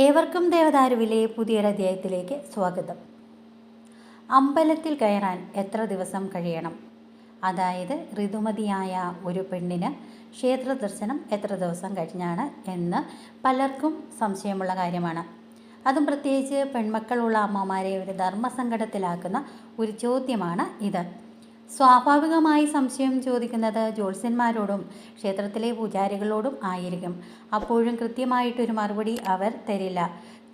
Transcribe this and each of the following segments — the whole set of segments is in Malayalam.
ഏവർക്കും ദേവദാരുവിലെ പുതിയൊരധ്യായത്തിലേക്ക് സ്വാഗതം. അമ്പലത്തിൽ കയറാൻ എത്ര ദിവസം കഴിയണം? അതായത് ഋതുമതിയായ ഒരു പെണ്ണിന് ക്ഷേത്ര ദർശനം എത്ര ദിവസം കഴിഞ്ഞാണ് എന്ന് പലർക്കും സംശയമുള്ള കാര്യമാണ്. അതും പ്രത്യേകിച്ച് പെൺമക്കളുള്ള അമ്മമാരെ ഒരു ധർമ്മസങ്കടത്തിലാക്കുന്ന ഒരു ചോദ്യമാണ് ഇത്. സ്വാഭാവികമായി സംശയം ചോദിക്കുന്നത് ജ്യോത്സ്യന്മാരോടും ക്ഷേത്രത്തിലെ പൂജാരികളോടും ആയിരിക്കും. അപ്പോഴും കൃത്യമായിട്ടൊരു മറുപടി അവർ തരില്ല.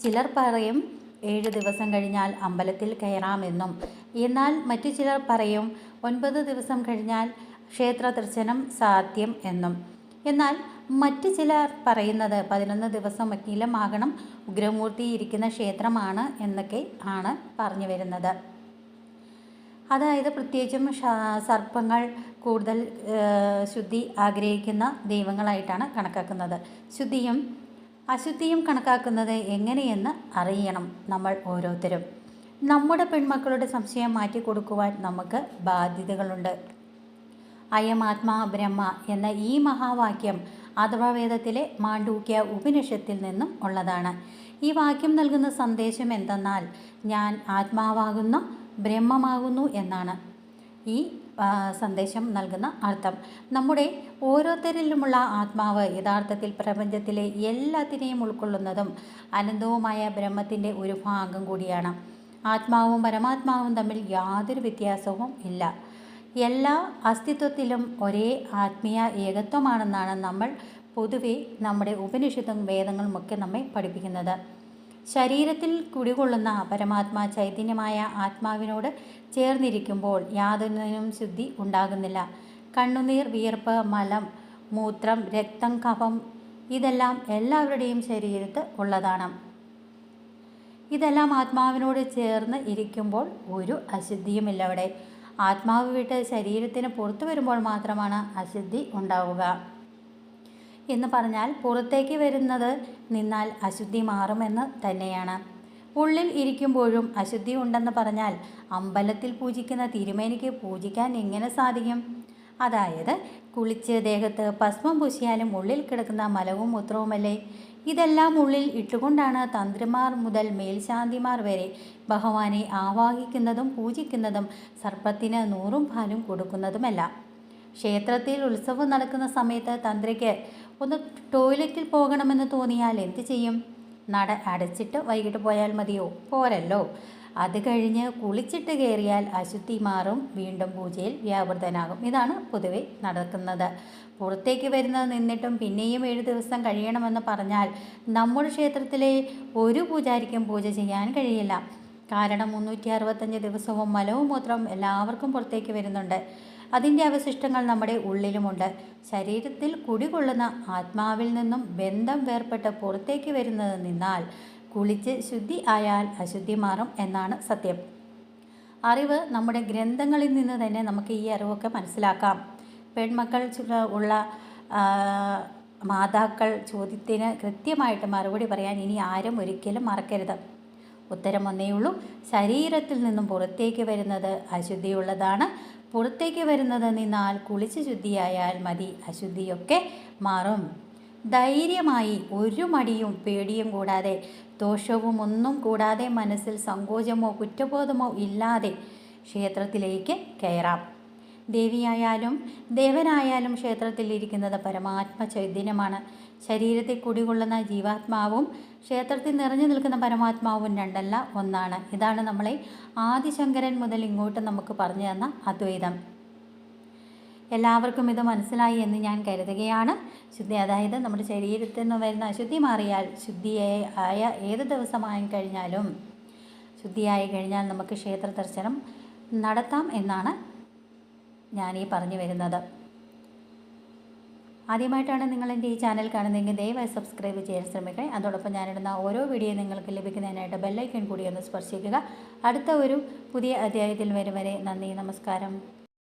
ചിലർ പറയും 7 ദിവസം കഴിഞ്ഞാൽ അമ്പലത്തിൽ കയറാമെന്നും, എന്നാൽ മറ്റു ചിലർ പറയും 9 ദിവസം കഴിഞ്ഞാൽ ക്ഷേത്ര ദർശനം സാധ്യം എന്നും. എന്നാൽ മറ്റു ചിലർ പറയുന്നത് 11 ദിവസമെങ്കിലും ആകണം, ഉഗ്രമൂർത്തി ഇരിക്കുന്ന ക്ഷേത്രമാണ് എന്നൊക്കെ ആണ് പറഞ്ഞു വരുന്നത്. അതായത് പ്രത്യേകിച്ചും സർപ്പങ്ങൾ കൂടുതൽ ശുദ്ധി ആഗ്രഹിക്കുന്ന ദൈവങ്ങളായിട്ടാണ് കണക്കാക്കുന്നത്. ശുദ്ധിയും അശുദ്ധിയും കണക്കാക്കുന്നത് എങ്ങനെയെന്ന് അറിയണം നമ്മൾ ഓരോരുത്തരും. നമ്മുടെ പെൺമക്കളുടെ സംശയം മാറ്റിക്കൊടുക്കുവാൻ നമുക്ക് ബാധ്യതകളുണ്ട്. അയമാത്മാ ബ്രഹ്മ എന്ന ഈ മഹാവാക്യം അഥർവവേദത്തിലെ മാണ്ഡൂക്യ ഉപനിഷത്തിൽ നിന്നും ഉള്ളതാണ്. ഈ വാക്യം നൽകുന്ന സന്ദേശം എന്തെന്നാൽ, ഞാൻ ആത്മാവാകുന്ന ബ്രഹ്മമാകുന്നു എന്നാണ് ഈ സന്ദേശം നൽകുന്ന അർത്ഥം. നമ്മുടെ ഓരോരുത്തരിലുമുള്ള ആത്മാവ് യഥാർത്ഥത്തിൽ പ്രപഞ്ചത്തിലെ എല്ലാത്തിനെയും ഉൾക്കൊള്ളുന്നതും അനന്തവുമായ ബ്രഹ്മത്തിൻ്റെ ഒരു ഭാഗം കൂടിയാണ്. ആത്മാവും പരമാത്മാവും തമ്മിൽ യാതൊരു വ്യത്യാസവും ഇല്ല. എല്ലാ അസ്തിത്വത്തിലും ഒരേ ആത്മീയ ഏകത്വമാണെന്നാണ് നമ്മൾ പൊതുവെ നമ്മുടെ ഉപനിഷത്തും വേദങ്ങളുമൊക്കെ നമ്മെ പഠിപ്പിക്കുന്നത്. ശരീരത്തിൽ കുടികൊള്ളുന്ന പരമാത്മാ ചൈതന്യമായ ആത്മാവിനോട് ചേർന്നിരിക്കുമ്പോൾ യാതൊന്നിനും ശുദ്ധി ഉണ്ടാകുന്നില്ല. കണ്ണുനീർ, വിയർപ്പ്, മലം, മൂത്രം, രക്തം, കഫം ഇതെല്ലാം എല്ലാവരുടെയും ശരീരത്ത് ഉള്ളതാണ്. ഇതെല്ലാം ആത്മാവിനോട് ചേർന്ന് ഇരിക്കുമ്പോൾ ഒരു അശുദ്ധിയുമില്ല. അവിടെ ആത്മാവ് വിട്ട് ശരീരത്തിന് പുറത്തു വരുമ്പോൾ മാത്രമാണ് അശുദ്ധി ഉണ്ടാവുക. എന്ന് പറഞ്ഞാൽ പുറത്തേക്ക് വരുന്നത് നിന്നാൽ അശുദ്ധി മാറുമെന്ന് തന്നെയാണ്. ഉള്ളിൽ ഇരിക്കുമ്പോഴും അശുദ്ധി ഉണ്ടെന്ന് പറഞ്ഞാൽ അമ്പലത്തിൽ പൂജിക്കുന്ന തിരുമേനിക്ക് പൂജിക്കാൻ എങ്ങനെ സാധിക്കും? അതായത് കുളിച്ച് ദേഹത്ത് ഭസ്മം പൂശിയാലും ഉള്ളിൽ കിടക്കുന്ന മലവും മൂത്രവുമല്ലേ? ഇതെല്ലാം ഉള്ളിൽ ഇട്ടുകൊണ്ടാണ് തന്ത്രിമാർ മുതൽ മേൽശാന്തിമാർ വരെ ഭഗവാനെ ആവാഹിക്കുന്നതും പൂജിക്കുന്നതും സർപ്പത്തിന് 100 പാലും കൊടുക്കുന്നതുമെല്ലാം. ക്ഷേത്രത്തിൽ ഉത്സവം നടക്കുന്ന സമയത്ത് തന്ത്രിക്ക് ഒന്ന് ടോയ്ലറ്റിൽ പോകണമെന്ന് തോന്നിയാൽ എന്ത് ചെയ്യും? നട അടച്ചിട്ട് വൈകിട്ട് പോയാൽ മതിയോ? പോരല്ലോ. അത് കഴിഞ്ഞ് കുളിച്ചിട്ട് കയറിയാൽ അശുദ്ധി മാറും, വീണ്ടും പൂജയിൽ വ്യാപൃതനാകും. ഇതാണ് പൊതുവെ നടക്കുന്നത്. പുറത്തേക്ക് വരുന്നത് നിന്നിട്ടും പിന്നെയും 7 ദിവസം കഴിയണമെന്ന് പറഞ്ഞാൽ നമ്മുടെ ക്ഷേത്രത്തിലെ ഒരു പൂജാരിക്കും പൂജ ചെയ്യാൻ കഴിയില്ല. കാരണം 365 ദിവസവും മലവും മൂത്രവും എല്ലാവർക്കും പുറത്തേക്ക് വരുന്നുണ്ട്. അതിൻ്റെ അവശിഷ്ടങ്ങൾ നമ്മുടെ ഉള്ളിലുമുണ്ട്. ശരീരത്തിൽ കുടികൊള്ളുന്ന ആത്മാവിൽ നിന്നും ബന്ധം വേർപെട്ട് പുറത്തേക്ക് വരുന്നത് നിന്നാൽ കുളിച്ച് ശുദ്ധി ആയാൽ അശുദ്ധി മാറും എന്നാണ് സത്യം. അറിവ് നമ്മുടെ ഗ്രന്ഥങ്ങളിൽ നിന്ന് തന്നെ നമുക്ക് ഈ അറിവൊക്കെ മനസ്സിലാക്കാം. പെൺമക്കൾ ഉള്ള മാതാക്കൾ ചോദ്യത്തിന് കൃത്യമായിട്ട് മറുപടി പറയാൻ ഇനി ആരും ഒരിക്കലും മറക്കരുത്. ഉത്തരം ഒന്നേയുള്ളൂ, ശരീരത്തിൽ നിന്നും പുറത്തേക്ക് വരുന്നത് അശുദ്ധിയുള്ളതാണ്. പുറത്തേക്ക് വരുന്നത് നിന്നാൽ കുളിച്ച് ശുദ്ധിയായാൽ മതി, അശുദ്ധിയൊക്കെ മാറും. ധൈര്യമായി ഒരു മടിയും പേടിയും കൂടാതെ, ദോഷവും ഒന്നും കൂടാതെ, മനസ്സിൽ സങ്കോചമോ കുറ്റബോധമോ ഇല്ലാതെ ക്ഷേത്രത്തിലേക്ക് കയറാം. ദേവിയായാലും ദേവനായാലും ക്ഷേത്രത്തിൽ ഇരിക്കുന്നത് പരമാത്മ ചൈതന്യമാണ്. ശരീരത്തിൽ കുടികൊള്ളുന്ന ജീവാത്മാവും ക്ഷേത്രത്തിൽ നിറഞ്ഞു നിൽക്കുന്ന പരമാത്മാവും രണ്ടല്ല, ഒന്നാണ്. ഇതാണ് നമ്മളെ ആദിശങ്കരൻ മുതൽ ഇങ്ങോട്ട് നമുക്ക് പറഞ്ഞു തന്ന അദ്വൈതം. എല്ലാവർക്കും ഇത് മനസ്സിലായി എന്ന് ഞാൻ കരുതുകയാണ്. ശുദ്ധി, അതായത് നമ്മുടെ ശരീരത്തിൽ നിന്ന് വരുന്ന അശുദ്ധി മാറിയാൽ ശുദ്ധിയായ ഏത് ദിവസമായി കഴിഞ്ഞാലും ശുദ്ധിയായി കഴിഞ്ഞാൽ നമുക്ക് ക്ഷേത്ര ദർശനം നടത്താം എന്നാണ് ഞാൻ ഈ പറഞ്ഞു വരുന്നത്. ആദ്യമായിട്ടാണ് നിങ്ങൾ എൻ്റെ ഈ ചാനൽ കാണുന്നതെങ്കിൽ ദയവായി സബ്സ്ക്രൈബ് ചെയ്യാൻ ശ്രമിക്കുക. അതോടൊപ്പം ഞാനിടുന്ന ഓരോ വീഡിയോ നിങ്ങൾക്ക് ലഭിക്കുന്നതിനായിട്ട് ബെല്ലൈക്കൺ കൂടി ഒന്ന് സ്പർശിക്കുക. അടുത്ത ഒരു പുതിയ അധ്യായത്തിൽ വരും വരെ നന്ദി, നമസ്കാരം.